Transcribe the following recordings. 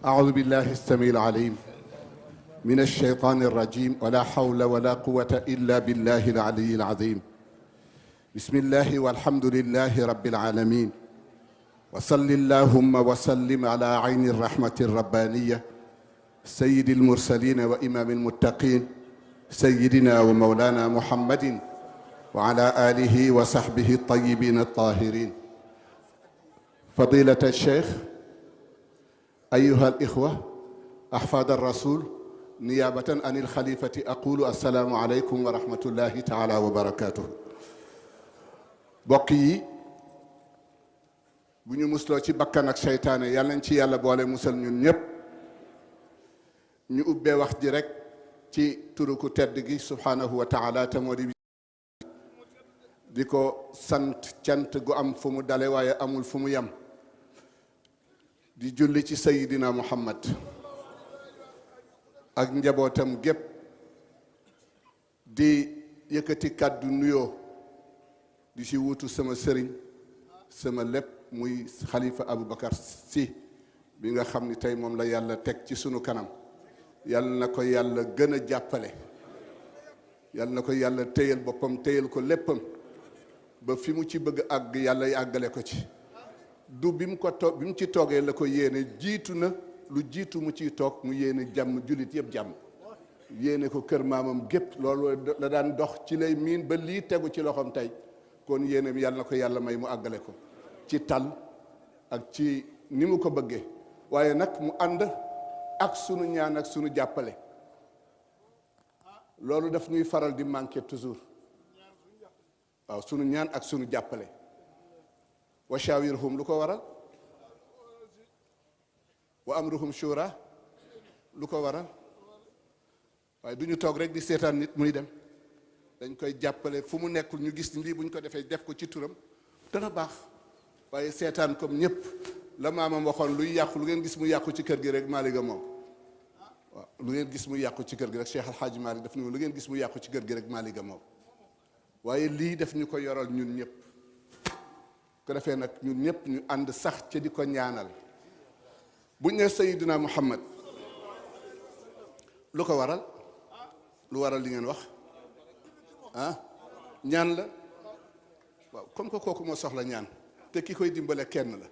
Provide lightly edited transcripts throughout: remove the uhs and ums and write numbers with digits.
أعوذ بالله السميع العليم من الشيطان الرجيم ولا حول ولا قوة إلا بالله العلي العظيم بسم الله والحمد لله رب العالمين وصل اللهم وسلم على عين الرحمة الربانية سيد المرسلين وإمام المتقين سيدنا ومولانا محمد وعلى آله وصحبه الطيبين الطاهرين فضيلة الشيخ أيها الإخوة أحفاد الرسول نيابة عن الخليفة أقول السلام عليكم ورحمة الله تعالى وبركاته bokk yi bu ñu musloo ci bakkan ak seytaane yàlla nañ ci yàlla boole musal ñun ñépp ñu ubbee wax ji rek ci turu ku tedd gi subhanahu wa taala te moo di ko sant cant gu am fu mu dale waaye amul fu mu yem di julli ci sayidina muhammad ak njabootam gépp di yëkkati kàddu nuyoo di ci wutu sama sëriñ sama lépp muy xalifa Aboubacar Sy bi nga xam ni tey moom la yàlla teg ci sunu kanam yàlla na ko yàlla gën a jàppale yàlla na ko yàlla téyal boppam téyal ko léppam ba fi mu ci bëgg àgg yàlla yàggale ko ci du bi mu ci toogee la ko yéene jiitu na lu jiitu mu ciy toog mu yéene jàmm jullit yëpp jàmm yéene ko kër maamam gépp loolu la daan dox ci lay miin ba lii tegu ci loxoom tey kon yéene bi yàlla na ko yàlla may mu àggale ko ci tal ak ci ni mu ko bëggee waaye nag mu ànd ak sunu ñaan ak sunu jàppale loolu daf ñuy faral di manqué toujours waaw sunu ñaan ak sunu jàppale wa shawirhum lu ko waral wa amruhum shura lu ko waral waaye du ñu toog rek di seetaan nit muy dem dañ koy jàppale fu mu nekkul ñu gis ni lii bu ñu ko defee def ko ci turam dana baax waaye seetaan comme ñëpp la maamam waxoon luy yàqu lu ngeen gis mu yàqu ci kër gi rek Malick a moom waaw lu ngeen gis mu yàqu ci kër gi rek Cheikh Al Hadj Malick daf ñu lu ngeen gis mu yàqu ci kër gi rek Malick a moom waaye lii def ñu ko yoral ñun ñëpp ko defee nag ñun ñëpp ñu ànd sax ca di ko ñaanal buñ ne Seydina Muhammad lu ko waral lu waral li ngeen wax ah ñaan la waaw comme que kooku moo soxla ñaan te ki koy dimbale kenn la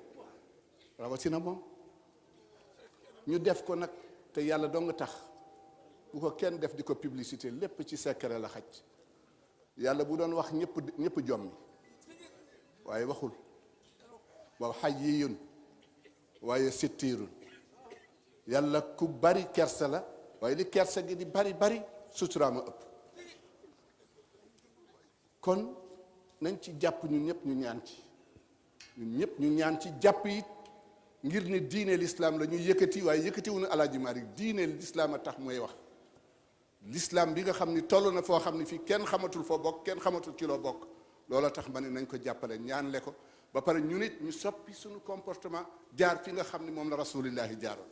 rawatina moom ñu def ko nag te yàlla dong tax bu ko kenn def di ko publicité lépp ci secret la xaj yàlla bu doon wax ñëpp jommi waaye waxul waaw hayyun waaye sittirun yàlla ku bari kersa la waaye li kersa gi di bari suturaama ëpp kon nañ ci jàpp ñun ñëpp ñu ñaan ci ñun ñëpp ñu ñaan ci jàpp it ngir ne diine l'islam la ñuy yëkkati waaye yëkkati wu ñu Alaaji Maalik diine l'islam a tax mooy wax l'islam bi nga xam ni toll na foo xam ni fii kenn xamatul foo bokk kenn xamatul ci loo bokk loola tax ma ne nañ ko jàppale ñaanle ko ba pare ñu nit ñu soppi suñu comportement jaar fi nga xam ni moom la rasulillahi jaaroon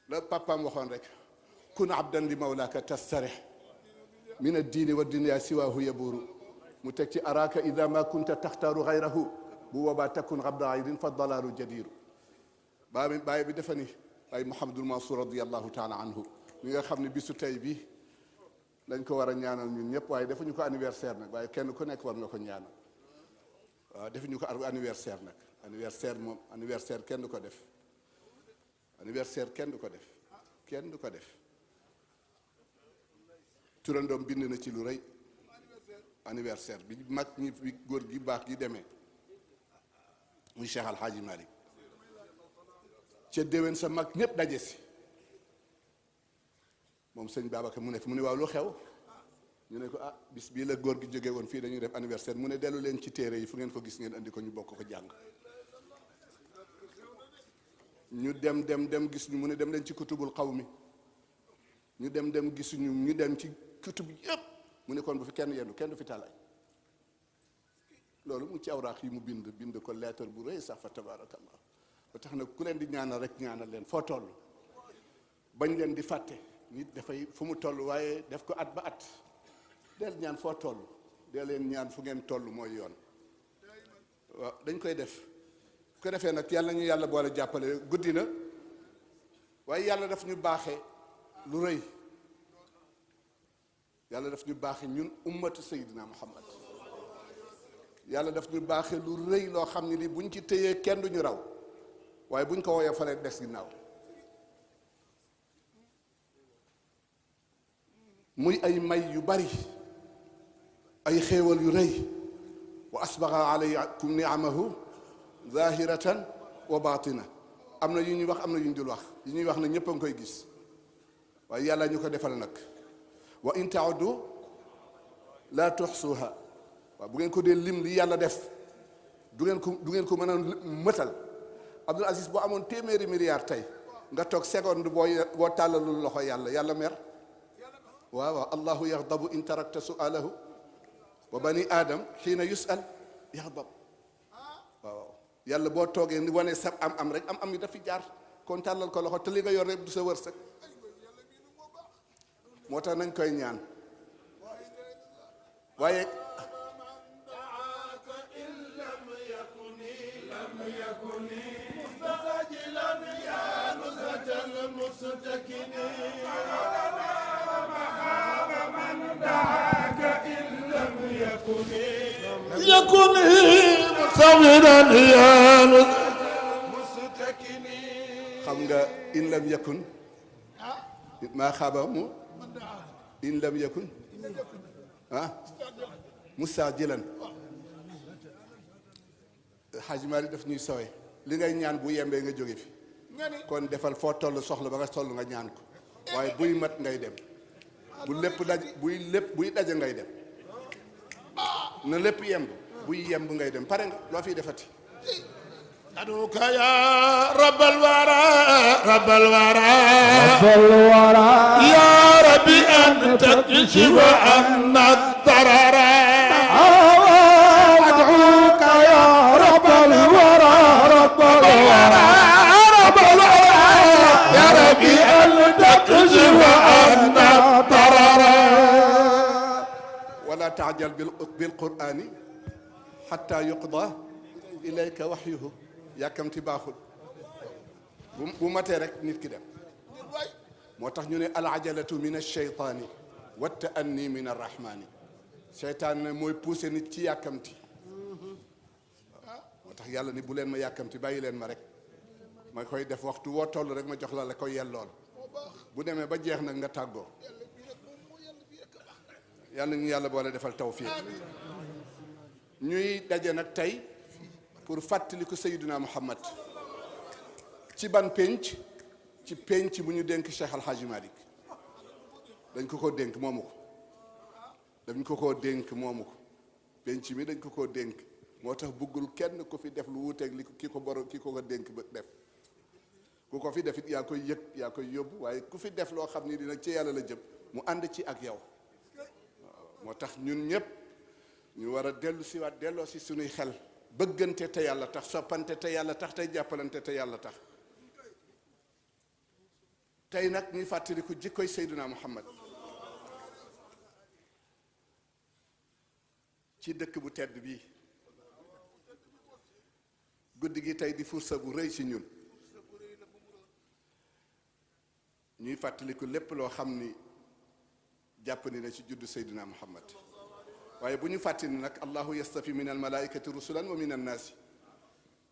la papaam waxoon rek kun abdan li mawlaaka tastarih min addiini wa dunya siwaahu yabuuru mu teg ci araaka ida ma kunta taxtaaru xayrahu bu boobaa takun abda aydin fa dalaalu jadiiru bàyyi bi dafa ni ay Mouhamadul Mansour radiallahu taala anhu mi nga xam ne bisu tey bi dañ ko war a ñaanal ñun ñëpp waaye defuñu ko anniversaire nag waaye kenn ku nekk war nga ko ñaanal waaw defuñu ko anniversaire nag anniversaire moom anniversaire kenn du ko def anniversaire kenn du ko def kenn du ko def turandoom bind na ci lu rëy anniversaire bi mag ñi bi góor gi baax gi demee muy Cheikh Al Hadji Malick ca déwén sa mag ñëpp daje si moom sëñ Babacar mu ne fi mu ne waaw lu xew ñu ne ko ah bis bii la góor gi jóge woon fii dañuy def anniversaire mu ne dellu leen ci téere yi fu ngeen ko gis ngeen andi ko ñu bokk ko jàng ñu dem gis ñu mu ne dem leen ci kutubul xawmi ñu dem gisuñu ñu dem ci kutub yëpp mu ne kon bu fi kenn yendu kenn du fi talaay loolu mu ci awraax yi mu bind ko lettre bu rëy sax fa tabarakallah ba tax na ku leen di ñaanal rek ñaanal leen foo toll bañ leen di fàtte nit dafay fu mu toll waaye def ko at ba at del ñaan foo toll dee leen ñaan fu ngeen toll mooy yoon waaw dañ koy def ko defee nag yàlla ñu yàlla boole jàppale. guddi na waaye yàlla daf ñu baaxee lu rëy. yàlla daf ñu baaxee ñun ummatu Seydina Muhammad. yàlla daf ñu baaxee lu rëy loo xam ne lii buñ ci téyee kenn duñu raw waaye buñ ko woyee falee des ginnaaw. muy ay may yu bari ay xéewal yu rëy. wa asbaga alaykum niamahu zahiratan wa batina. am na yu ñuy wax am na yu ñu dul wax yu ñuy wax ne ñëpp a ngi koy gis waaye yàlla ñu ko defal nag. wa in tauddu la tuxsuha. waaw bu ngeen ko dee lim li yàlla def du ngeen ko mën a mëtal. Abdul Aziz boo amoon téeméeri milliard tey nga toog seconde boo tàllalul loxo yàlla mer. waaw allahu yaxdabu in tarakta sualahu wa bani adam xiina yusal yaxdab. waaw yàlla boo toogee ni wane sa am rek am yi dafi jaar kon tàllal ko loxo te li nga yor rek du sa wërsëg. moo tax nañ koy ñaan waaye يكن صغيرا يا xam nga in lam yakun maa xaaba mu in lam yakun mustaajilan. Xaaj Maalik daf ñuy sowe li ngay ñaan bu yembee nga jóge fi kon defal foo toll soxla ba nga toll nga ñaan ko waaye buy mat ngay dem bu lépp daj buy daje ngay dem na lépp yemb buy yemb ngay dem pare nga loo fiy defati. أدعوك يا رب الورى رب الورى يا ربي أن تكشف عنا الضرر. أدعوك يا رب الورى رب الورى رب الورى يا ربي أن تكشف عنا الضرر. ولا تعجل بالقرآن حتى يقضى إليك وحيه. yàkkamti baaxul bu matee rek nit ki dem. moo tax ñu ne al ajalatu min alcheytaani wa taanni min arrahmani. cheytaan ne mooy poussé nit ci yàkkamti. moo tax yàlla ni bu leen ma yàkkamti bàyyi leen ma rek ma koy def waxtu woo toll rek ma jox la koy yellool bu demee ba jeex nag nga tàggoo. yàlla ñu yàlla boole defal tawfiq. ñuy daje nag tey pour fàttaliku Seydina Muhammad ci ban pénc ci pénc bu ñu dénk Cheikh Al Hadji Malick. dañ ko dénk moomu ko dañ ko dénk moomu ko pénc mi dañ ko dénk moo tax buggul kenn ku fi def lu wuuteeg li ki ko dénk ba def ku ko fi def it yaa koy yëg yaa koy yóbbu waaye ku fi def loo xam ni dina ci yàlla la jëm mu ànd ci ak yow. moo tax ñun ñëpp ñu war a delloo si sunuy xel bëggante te yàlla tax soppante te yàlla tax tey jàppalante te yàlla tax. tey nag ñuy fàttaliku jikkoy Seydina Muhammad ci dëkk bu tedd bii. guddi gi tey di fursa bu rëy ci ñun ñuy fàttaliku lépp loo xam ni jàpp ni na ci juddu Seydina Muhammad. waaye bu ñu fàttali nag allahu yastafi min almalaikati rusulan wa min annaasi.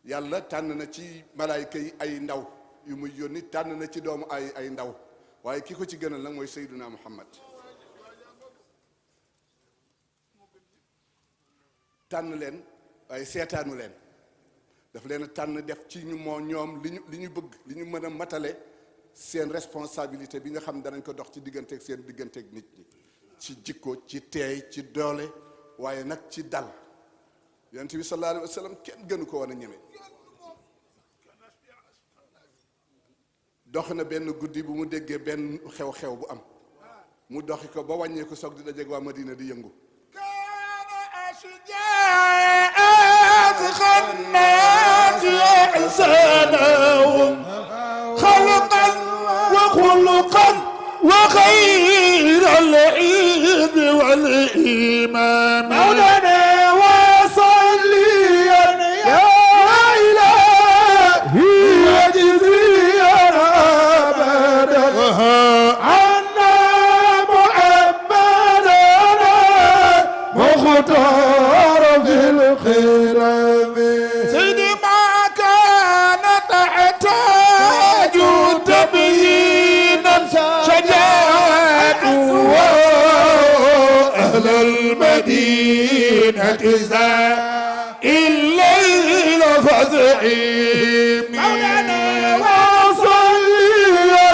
yàlla tànn na ci malaayika yi ay ndaw yu muy yónni tànn na ci doomu ay ndaw waaye ki ko ci gënal nag mooy Seydina Muhammad. tànn leen waaye seetaanu leen daf leen tànn def ci ñu moo ñoom li ñu bëgg li ñu mën a matale seen responsabilité bi nga xam danañ ko dox ci digganteeg seen digganteeg nit ñi ci jikko ci teey ci doole waaye nag ci dal. yonent bi sallallahu alayhi wa sallam kenn gënu ko woon a ñeme. dox na benn guddi bu mu déggee benn xew-xew bu am mu doxi ko ba wàññeeku soog di dajeeg waa Madina di yëngu. خلقا وخلقا وخير العيد والإيمان مولانا وصليا يا إله المختار في الخرم سيدي ما كان تحتاج تبيينا شجاعة أهل المدينة الليل فزعيم مولانا وصليا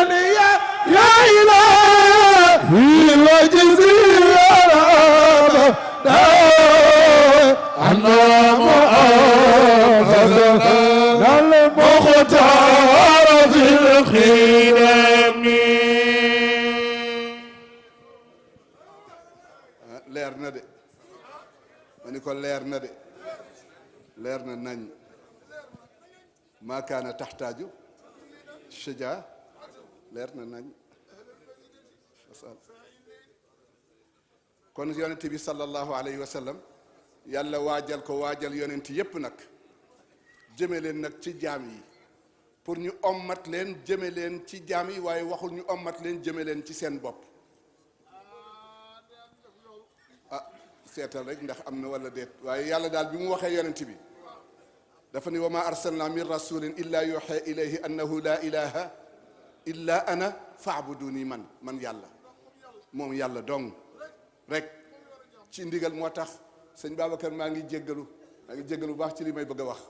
يا إلهي وجزيا عنا مؤاخذنا المختار في الخدم leer na de ma ni ko leer na de leer na nañ maa kaana taxtaaju shajaa leer na nañ kon yonent bi sallallahu alayhi wa sallam yàlla waajal ko waajal yonent yépp nag jëme leen nag ci jaam yi pour ñu ommat leen jëme leen ci jaam yi waaye waxul ñu ommat leen jëme leen ci seen bopp ah seetal rek ndax am na wala déet waaye yàlla daal bi mu waxee yonent bi dafa ni wa ma arsalna min rasulin illa yuha ilayhi annahu la ilaha illa ana faabuduni man yàlla moom yàlla dong rek ci ndigal moo tax sëñ Babacar maa ngi jéggalu bu baax ci li may bëgg a wax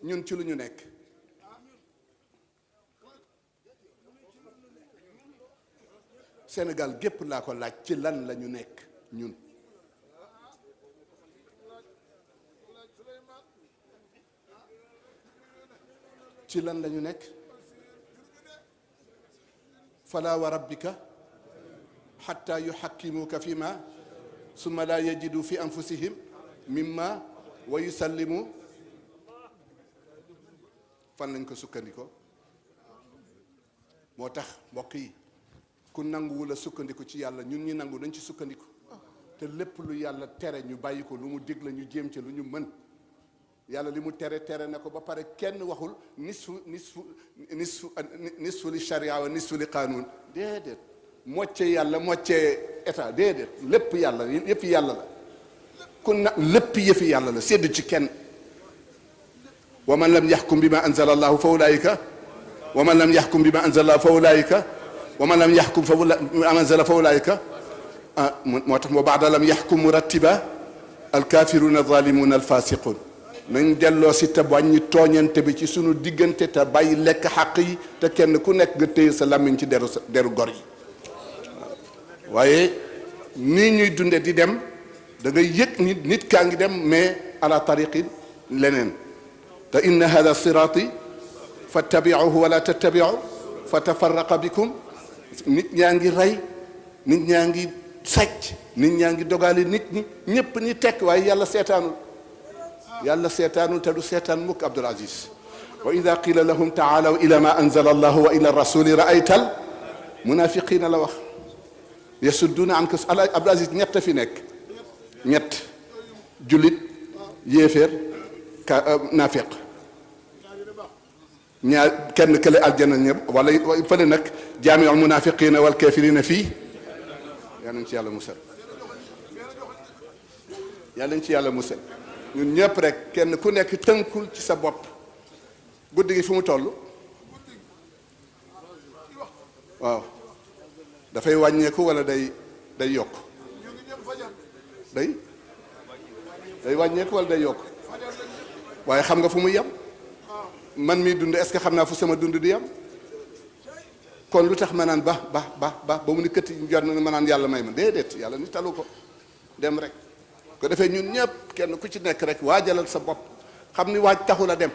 ñun ci lu ñu nekk Sénégal gépp laa ko laaj ci lan la ñu nekk ñun ci lan la ñu nekk fala wa rabbika xatta yuxakkimuka fi ma summa la yajidu fi anfusihim mimma wa yusallimu fan lañ ko sukkandiko moo tax mbokk yi ku nanguwul a sukkandiku ci yàlla ñun ñi nangu dañ ci sukkandiku te lépp lu yàlla tere ñu bàyyi ko lu mu dig la ñu jéem ci lu ñu mën yàlla li mu tere na ko ba pare kenn waxul nisfu li sharia wa nisfu li qaanuun déedéet mocce yàlla mocce état déedéet lépp yàlla yëfi yàlla la ku na lépp yëfi yàlla la sédd ci kenn wa man lam yaxkum bi ma anzala allahu fa ulaayika wa man lam yaxkum bi ma anzala allahu fa ulaayika wa man lam yaxkum fa anzala fa ulaayika moo tax wa baada lam yaxkum murattiba alkaafiruuna zaalimuuna alfaasiquun nañ delloo si te wàññi tooñante bi ci sunu diggante te bàyyi lekk xàq yi te kenn ku nekk nga téye sa làmmiñ ci deru gor yi waaye nii ñuy dunde di dem da ngay yëg nit kaa ngi dem mais ala tariqin leneen te inna hada siraati fattabiuhu wala tattabiu fa tafarraqa bikum nit ñaa ngi rey nit ñaa ngi sàcc nit ñaa ngi dogale nit ñi ñépp ñi tekk waaye yàlla seetaanul te du seetaan mukk Abdul Aziz wa ida qila lahum taalaw ila ma anzala allahu wa ila rasuli raayta al munafiqina la wax yasudduuna anka Abdul Aziz ñett fi nekk ñett jullit yéeféer naafiq ñaar kenn kële aljanna ñëpp wala fële nag jaamiul munafiqina wal kafirina fii yaa nañ ci yàlla musal ñun ñëpp rek kenn ku nekk tënkul ci sa bopp guddi gi fu mu toll waaw dafay wàññeeku wala day yokk day wàññeeku wala day yokk waaye xam nga fu muy yem man mii dund est-ce que xam naa fu sama dund di yem kon lu tax ma naan ba mu ni këtt jot na ma naan yàlla may ma déedéet yàlla ni talu ko dem rek ko defee ñun ñëpp kenn ku ci nekk rek waajalal sa bopp xam ni waaj taxul a dem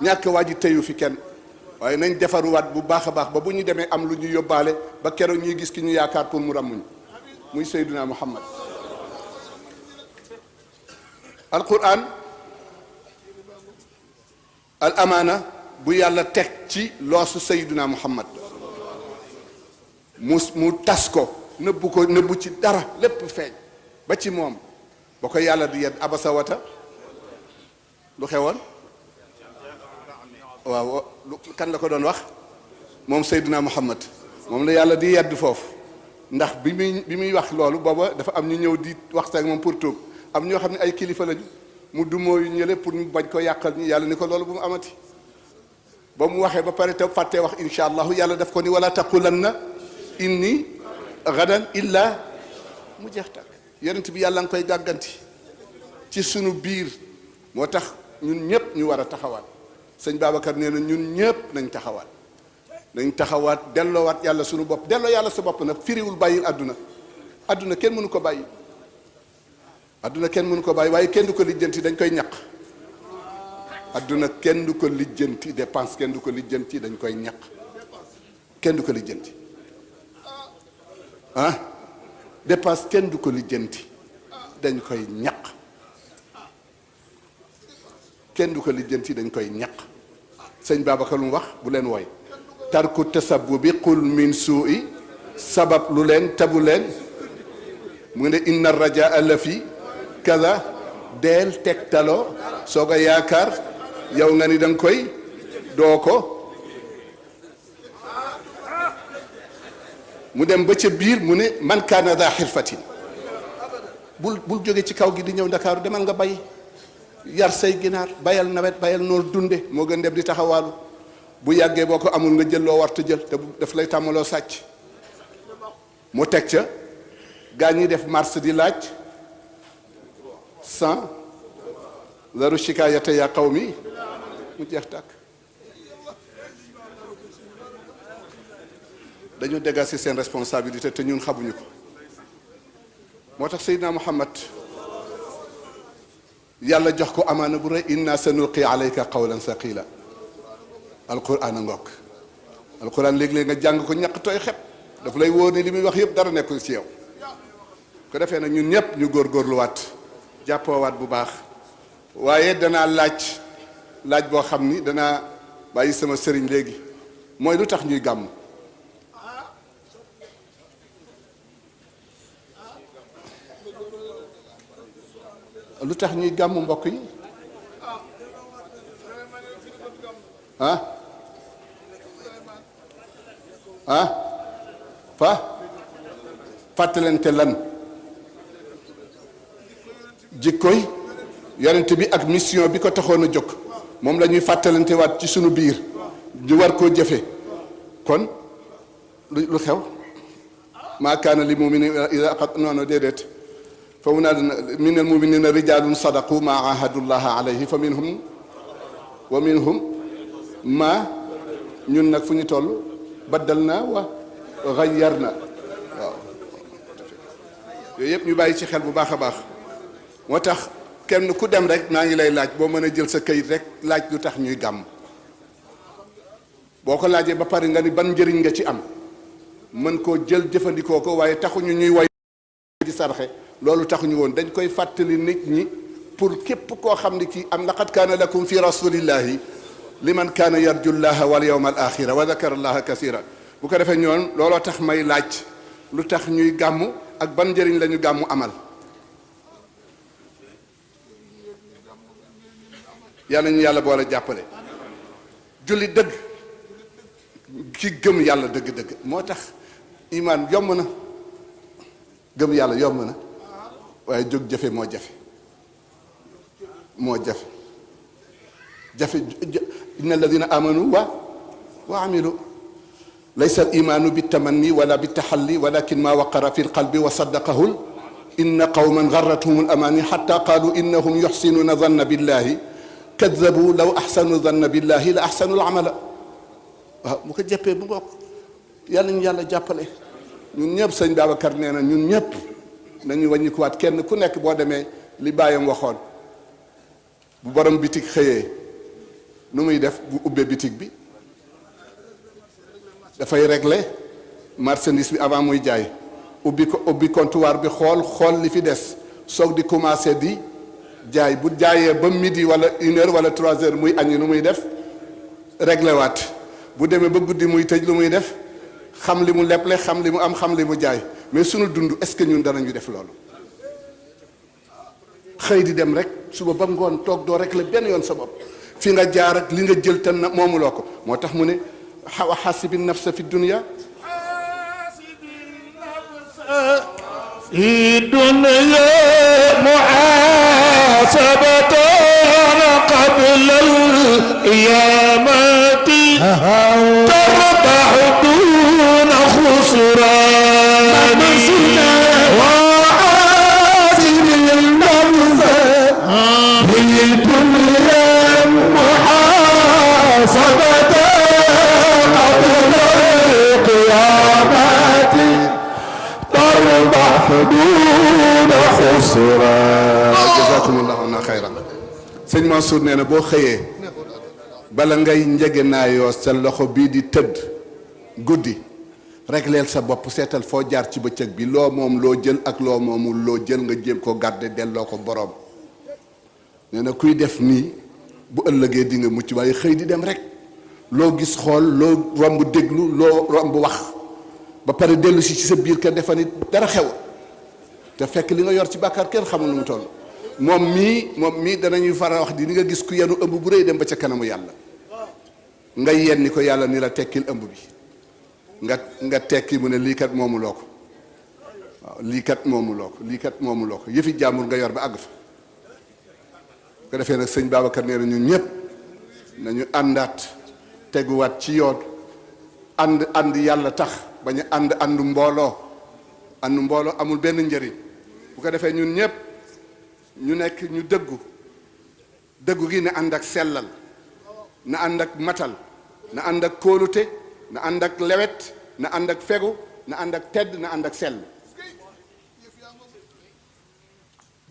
ñàkk waaj teyu fi kenn waaye nañ defaruwaat bu baax a baax ba bu ñu demee am lu ñu yóbbaale ba keroog ñuy gis ki ñu yaakaar pour mu ràmmuñ muy Seydina Muhammad alquran al amaana bu yàlla teg ci loosu Seydina Muhammad mu tas ko nëbbu ci dara lépp feeñ ba ci moom ba ko yàlla di yedd abasa wata lu xewoon waaw kan la ko doon wax moom Seydina Muhammad moom la yàlla di yedd foofu ndax bi muy wax loolu booba dafa am ñu ñëw di waxtaan ak moom pour tuub am ñoo xam ne ay kilifa lañu mu dumóoyu ñële pour ñu bañ ko yàqal ñi yàlla ni ko loolu bu mu amati ba mu waxee ba pare te fàttee wax insha allahu yàlla daf ko ni wala taqulanna inni gadan illa mu jeex tàkk yonent bi yàlla nga koy gàgganti ci sunu biir moo tax ñun ñëpp ñu war a taxawaat sëñ Babacar nee na ñun ñëpp nañ taxawaat delloowaat yàlla sunu bopp delloo yàlla sa bopp nag firiwul bàyyil àdduna kenn mënu ko bàyyi àdduna kenn mënu ko bàyyi waaye kenn du ko lijjanti dañ koy ñaq àdduna kenn du ko lijjanti dépense kenn du ko lijjanti dañ koy ñaq kenn du ko lijjanti dépense kenn du ko lijjanti dañ koy ñaq kenn du ko lijjanti dañ koy ñaq sëñ Babacar lu mu wax bu leen woy tarku tasabbubi qul min suu'i sabab lu leen tabu leen mu ne inna rajaa la fi kaza deel tegtaloo soog a yaakaar yow nga ni danga koy doo ko mu dem ba ca biir mu ne man kaana daa xirfatin bul jóge ci kaw gi di ñëw Ndakaaru demal nga bay yar say ginaar bayal nawet bayal noonu dunde moo gën dem di taxawaalu bu yàggee boo ko amul nga jël loo warta jël te daf lay tàmmaloo sàcc mu teg ca gaa ñi def mars di laaj 100 laru shikaayata ya qawmi mu jeex tàkk dañu dégager seen responsabilité te ñun xamuñu ko moo tax Seydina Muhammad yàlla jox ko amaana bu rëy inna sanulqi alayka qawlan saqila alquran a ngoog alquran léeg-léeg nga jàng ko ñaq tooy xep daf lay wóor ni li muy wax yëpp dara nekkul ci yow ko defee nag ñun ñëpp ñu góorgóorluwaat jàppoowaat bu baax waaye danaa laaj boo xam ni danaa bàyyi sama sëriñ léegi mooy lu tax ñuy gàmm lu tax ñuy gàmm mbokk yi fàttalante lan jikkoy yonent bi ak mission bi ko taxoon a jóg moom la ñuy fàttalante waat ci sunu biir ñu war koo jëfe kon lu xew maa kaana li muminin ida noonu déedéet fa mu naa min al muminina rijalun sadaqu ma ahadullaha alayhi fa minhum wa minhum ma ñun nag fu ñu toll baddal na wa xayyar na waaw yooyu yëpp ñu bàyyi ci xel bu baax a baax moo tax kenn ku dem rek naa ngi lay laaj boo mën a jël sa kayit rek laaj lu tax ñuy gàmm boo ko laajee ba pare nga ni ban njëriñ nga ci am mën koo jël jëfandikoo ko waaye taxuñu ñuy way di sarxe loolu taxuñu woon dañ koy fàttali nit ñi pour képp koo xam ni kii am laqad kaana lakum fi rasulillahi liman kaana yarju llaha wal yawma al axira wa dakara allaha kasira bu ko defee ñoon looloo tax may laaj lu tax ñuy gàmmu ak ban njëriñ la ñu gàmmu amal yàlla ñu yàlla boole jàppale julli dëgg ki gëm yàlla dëgg-dëgg moo tax imaan yomb na gëm yàlla yomb na waaye jóg jëfe moo jafe inna alladina amanu wa amilu laysa al imanu bitamanni wala bitaxalli walakin ma waqara fi lqalbi wa saddaqahu inna qawman garrathum al amani xatta qalu innahum yuxsinuna zanna billahi kadabu law axsanu zanna billahi la axsanu al amala waaw bu ko jëppee bu ngoog yàlla ñu yàlla jàppale ñun ñëpp sëñ Babacar nee na ñun ñëpp nañu wàññikuwaat kenn ku nekk boo demee li bàyyam waxoon bu borom bitig xëyee nu muy def bu ubbee bitig bi dafay régler marchandise bi avant muy jaay ubbi comptoir bi xool li fi des soog di commencer di jaay bu jaayee ba midi wala 1 heure wala 3 heures muy añi nu muy def régler waat bu demee ba guddi muy tëj lu muy def xam li mu leble xam li mu am xam li mu jaay mais sunu dund est-ce que ñun danañu def loolu xëy di dem rek suba ba ngoon toog doo régler benn yoon sa bopp fi nga jaar ak li nga jël te moomuloo ko moo tax mu ne wa xaasibi nafsa fi dunya في الدنيا محاسبة قبل القيامة تربح دون خسران وعازم النفس في الدنيا محاسبة قبل القيامة تربح دون خسران. jazakumullahu xayran. sëñ Mansour nee na boo xëyee bala ngay njëgënaayoo sa loxo bii di tëdd guddi rek leel sa bopp seetal foo jaar ci bëccëg bi loo moom loo jël ak loo moomul loo jël nga jéem ko garder delloo ko boroom. nee na kuy def nii bu ëllëgee di nga mucc waaye xëy di dem rek loo gis xool loo romb déglu loo romb wax ba pare dellu si ci sa biir kër defa ni dara xew te fekk li nga yor ci bàkkaar kenn xamul nu mu toll. moom mii danañuy faral wax di ni nga gis ku yenu ëmb bu rëy dem ba ca kanamu yàlla nga yenni ko yàlla ni la tekkil ëmb bi nga tekki mu ne lii kat moomuloo ko waaw lii kat moomuloo ko yëfi jàmbur nga yor ba àgg fa. ko defee nag sëñ Babacar nee na ñun ñëpp nañu àndaat teguwaat ci yoon ànd yàlla tax bañ a àndu mbooloo amul benn njëriñ. bu ko defee ñun ñëpp ñu nekk ñu dëggu gi na ànd ak sellal na ànd ak matal na ànd ak kóolute na ànd ak lewet na ànd ak fegu na ànd ak tedd na ànd ak sell.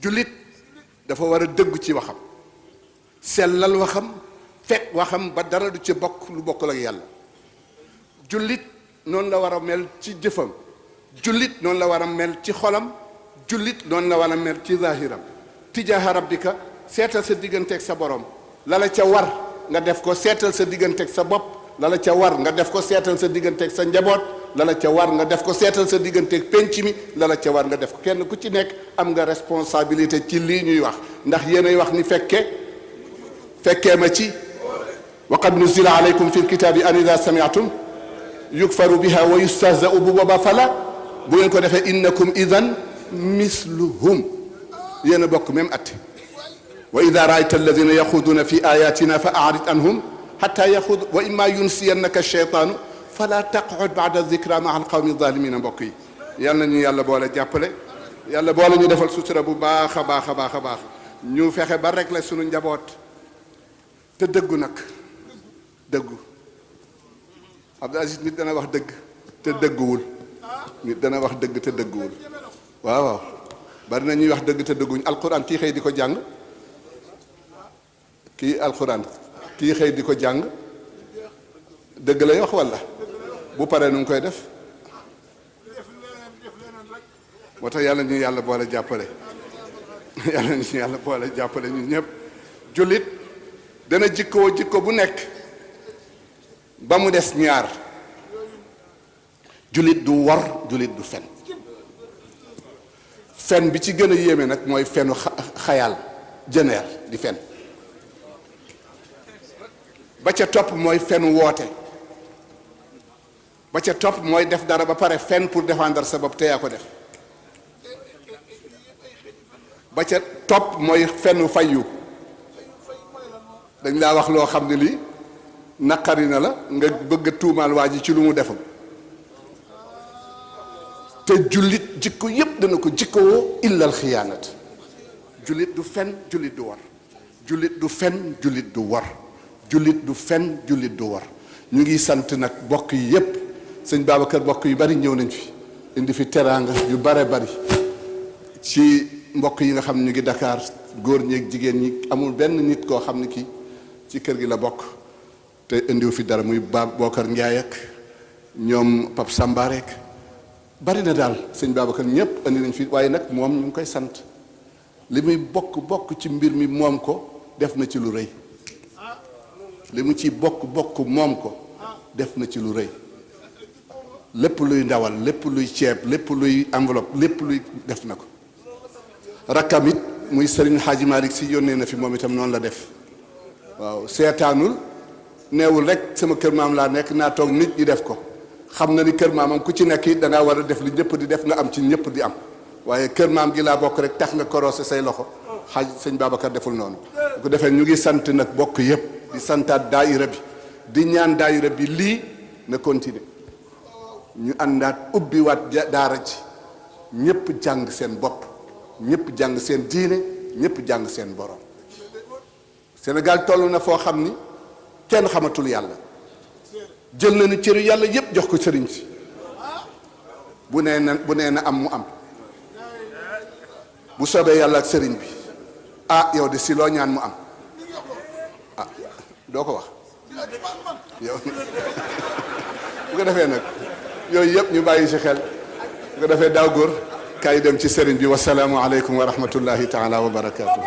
jullit dafa war a dëggu ci waxam sellal waxam fekk waxam ba dara du ci bokk lu bokkul ak yàlla. jullit noonu la war a mel ci jëfam jullit noonu la war a mel ci xolam jullit noonu la war a mel ci zahiram. tijaaha rabbika seetal sa digganteeg sa borom lala ca war nga def ko seetal sa digganteeg sa bopp lala ca war nga def ko seetal sa digganteeg sa njaboot lala ca war nga def ko seetal sa digganteeg penc mi lala ca war nga def ko. kenn ku ci nekk am nga responsabilité ci lii ñuy wax ndax yéenay wax ni fekkee ma ci wa qad nuzila alaykum fi lkitaabi an ida samiatum yukfaru biha wa yustahzau bu booba fala bu ngeen ko defee innakum idan misluhum yéen a bokk même at. wa ida raayta alladina yaxuduuna fi ayatina fa arid anhum xata yaxudu wa imma yunsiyannaka cheytaanu fala taqud bada dicra maa alqawmi zalimina. mbokk yi yal na ñu yàlla boole jàppale yàlla boole ñu defal sutura bu baax a baax a baax a baax ñu fexe ba régler sunu njaboot te dëggu nag dëggu. Abdou Aziz nit dana wax dëgg te dëgguwul nit dana wax dëgg te dëgguwul waaw bari na ñuy wax dëgg te dëgguñ. alquran kii xëy di ko jàng kii xëy di ko jàng dëgg lay wax walla bu paree nu ngi koy def. moo tax yàlla ñu yàlla boole jàppale yàlla ñu yàlla boole jàppale ñun ñëpp. jullit dana jikko bu nekk ba mu des ñaar jullit du wor jullit du fen bi ci gën a yéeme nag mooy fenu xayal jëneer di fen ba ca topp mooy fenu woote ba ca topp mooy def dara ba pare fen pour défendre sa bopp te yaa ko def ba ca topp mooy fenu fayu dañ laa wax loo xam ne lii naqari na la nga bëgg a tuumaal waa ji ci lu mu defam te jullit jikko yépp dana ko jikkowoo illal xiyaanat. jullit du fen jullit du war jullit du fen jullit du war jullit du fen jullit du war. ñu ngi sant nag bokk yi yépp sëñ Babacar bokk yu bari ñëw nañ fi indi fi teraanga yu bare bari ci mbokk yi nga xam ne ñu ngi Dakar góor ñi ak jigéen ñi amul benn nit koo xam ne kii ci kër gi la bokk te indiwu fi dara muy Bokar Ndiaye ak ñoom Pape Samba rek bari na daal sëñ Babacar ñëpp indi nañ fi waaye nag moom ñu ngi koy sant li muy bokk ci mbir mi moom ko def na ci lu rëy li mu ci bokk moom ko def na ci lu rëy lépp luy ndawal lépp luy ceeb lépp luy enveloppe lépp luy def na ko. rakkam it muy Serigne Hadji Malick si yónnee na fi moom itam noonu la def waaw seetaanul neewul rek sama kër maam laa nekk naa toog nit ñi def ko xam na ni kër maamam ku ci nekk it da ngaa war a def li ñëpp di def nga am ci ñëpp di am waaye kër maam gi laa bokk rek tax nga korosé say loxo xaaj sëñ Babacar deful noonu. bu ko defee ñu ngi sant nag bokk yëpp di santaat daayira bi di ñaan daayira bi lii na continuer ñu àndaat ubbiwaat daara ji ñëpp jàng seen bopp ñëpp jàng seen diine ñëpp jàng seen borom. Sénégal toll na foo xam ni kenn xamatul yàlla jël nañu cëru yàlla yëpp jox ko sëriñ si bu nee na am mu am bu soobee yàlla ak sëriñ bi ah yow de si loo ñaan mu am ah doo ko wax yow bu ko defee nag yooyu yëpp ñu bàyyi si xel bu ko defee daaw góor kaay dem ci sëriñ bi wasalaamu aleykum wa rahmatullahi taala wa barakaatu.